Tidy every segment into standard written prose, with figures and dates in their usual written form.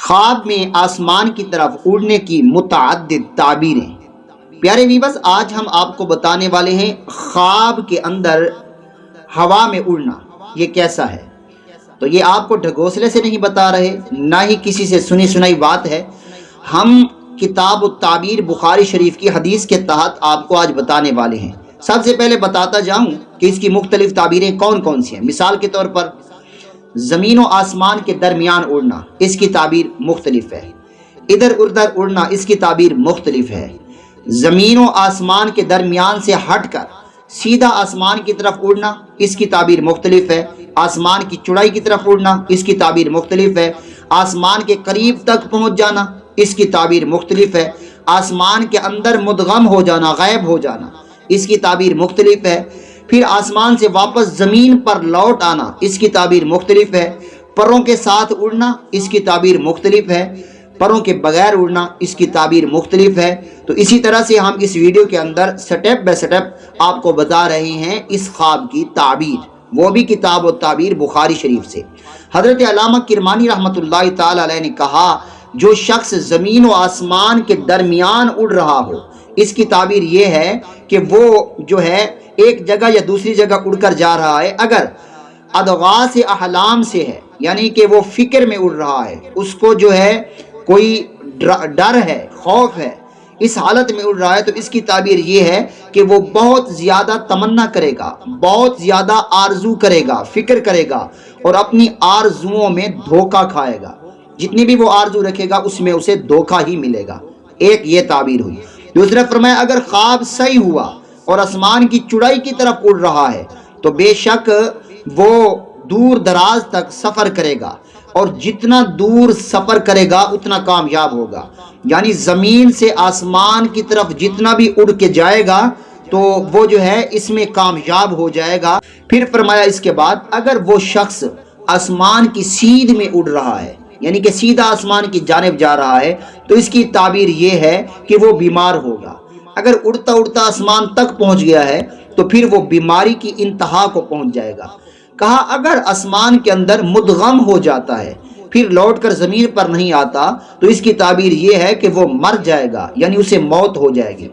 خواب میں آسمان کی طرف اڑنے کی متعدد تعبیریں۔ پیارے ویورز، آج ہم آپ کو بتانے والے ہیں خواب کے اندر ہوا میں اڑنا یہ کیسا ہے۔ تو یہ آپ کو ڈھگوسلے سے نہیں بتا رہے، نہ ہی کسی سے سنی سنائی بات ہے، ہم کتاب التعبیر بخاری شریف کی حدیث کے تحت آپ کو آج بتانے والے ہیں۔ سب سے پہلے بتاتا جاؤں کہ اس کی مختلف تعبیریں کون کون سی ہیں۔ مثال کے طور پر زمین و آسمان کے درمیان اڑنا، اس کی تعبیر مختلف ہے۔ ادھر ادھر اڑنا، اس کی تعبیر مختلف ہے۔ زمین و آسمان کے درمیان سے ہٹ کر سیدھا آسمان کی طرف اڑنا، اس کی تعبیر مختلف ہے۔ آسمان کی چوڑائی کی طرف اڑنا، اس کی تعبیر مختلف ہے۔ آسمان کے قریب تک پہنچ جانا، اس کی تعبیر مختلف ہے۔ آسمان کے اندر مدغم ہو جانا، غائب ہو جانا، اس کی تعبیر مختلف ہے۔ پھر آسمان سے واپس زمین پر لوٹ آنا، اس کی تعبیر مختلف ہے۔ پروں کے ساتھ اڑنا، اس کی تعبیر مختلف ہے۔ پروں کے بغیر اڑنا، اس کی تعبیر مختلف ہے۔ تو اسی طرح سے ہم اس ویڈیو کے اندر سٹیپ بائی سٹیپ آپ کو بتا رہے ہیں اس خواب کی تعبیر، وہ بھی کتاب التعبیر بخاری شریف سے۔ حضرت علامہ کرمانی رحمۃ اللہ تعالی علیہ نے کہا، جو شخص زمین و آسمان کے درمیان اڑ رہا ہو، اس کی تعبیر یہ ہے کہ وہ جو ہے ایک جگہ یا دوسری جگہ اڑ کر جا رہا ہے۔ اگر ادغاث احلام سے ہے، یعنی کہ وہ فکر میں اڑ رہا ہے، اس کو جو ہے کوئی ڈر ہے، خوف ہے، اس حالت میں اڑ رہا ہے، تو اس کی تعبیر یہ ہے کہ وہ بہت زیادہ تمنا کرے گا، بہت زیادہ آرزو کرے گا، فکر کرے گا، اور اپنی آرزوؤں میں دھوکہ کھائے گا۔ جتنی بھی وہ آرزو رکھے گا اس میں اسے دھوکہ ہی ملے گا۔ ایک یہ تعبیر ہوئی۔ دوسرا فرمایا، اگر خواب صحیح ہوا اور آسمان کی چوڑائی کی طرف اڑ رہا ہے تو بے شک وہ دور دراز تک سفر کرے گا، اور جتنا دور سفر کرے گا اتنا کامیاب ہوگا۔ یعنی زمین سے آسمان کی طرف جتنا بھی اڑ کے جائے گا تو وہ جو ہے اس میں کامیاب ہو جائے گا۔ پھر فرمایا اس کے بعد، اگر وہ شخص آسمان کی سیدھ میں اڑ رہا ہے، یعنی کہ سیدھا آسمان کی جانب جا رہا ہے، تو اس کی تعبیر یہ ہے کہ وہ بیمار ہوگا۔ اگر اڑتا اڑتا آسمان تک پہنچ گیا ہے تو پھر وہ بیماری کی انتہا کو پہنچ جائے گا۔ کہا، اگر آسمان کے اندر مدغم ہو جاتا ہے، پھر لوٹ کر زمین پر نہیں آتا، تو اس کی تعبیر یہ ہے کہ وہ مر جائے گا، یعنی اسے موت ہو جائے گی۔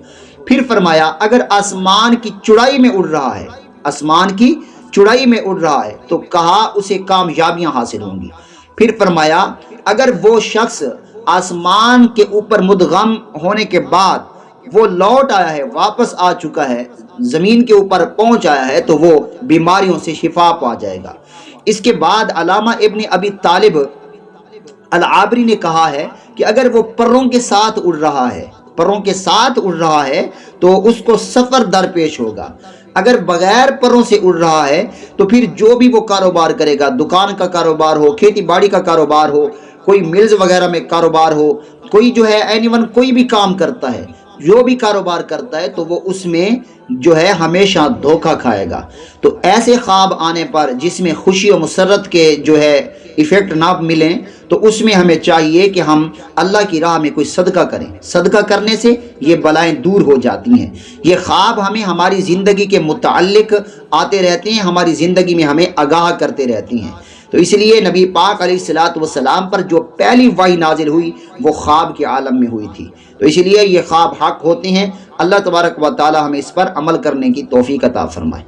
پھر فرمایا، اگر آسمان کی چوڑائی میں اڑ رہا ہے، آسمان کی چوڑائی میں اڑ رہا ہے، تو کہا اسے کامیابیاں حاصل ہوں گی۔ پھر فرمایا، اگر وہ شخص آسمان کے اوپر مدغم ہونے کے بعد وہ لوٹ آیا ہے، واپس آ چکا ہے، زمین کے اوپر پہنچ آیا ہے، تو وہ بیماریوں سے شفا پا جائے گا۔ اس کے بعد علامہ ابن ابی طالب العابری نے کہا ہے کہ اگر وہ پروں کے ساتھ اڑ رہا ہے، پروں کے ساتھ اڑ رہا ہے تو اس کو سفر درپیش ہوگا۔ اگر بغیر پروں سے اڑ رہا ہے تو پھر جو بھی وہ کاروبار کرے گا، دکان کا کاروبار ہو، کھیتی باڑی کا کاروبار ہو، کوئی ملز وغیرہ میں کاروبار ہو، کوئی جو ہے اینیون کوئی بھی کام کرتا ہے، جو بھی کاروبار کرتا ہے، تو وہ اس میں جو ہے ہمیشہ دھوکہ کھائے گا۔ تو ایسے خواب آنے پر جس میں خوشی و مسرت کے جو ہے ایفیکٹ نہ ملیں، تو اس میں ہمیں چاہیے کہ ہم اللہ کی راہ میں کوئی صدقہ کریں۔ صدقہ کرنے سے یہ بلائیں دور ہو جاتی ہیں۔ یہ خواب ہمیں ہماری زندگی کے متعلق آتے رہتے ہیں، ہماری زندگی میں ہمیں آگاہ کرتے رہتی ہیں۔ تو اس لیے نبی پاک علیہ الصلوۃ والسلام پر جو پہلی وحی نازل ہوئی وہ خواب کے عالم میں ہوئی تھی۔ تو اس لیے یہ خواب حق ہوتے ہیں۔ اللہ تبارک و تعالی ہمیں اس پر عمل کرنے کی توفیق عطا فرمائے۔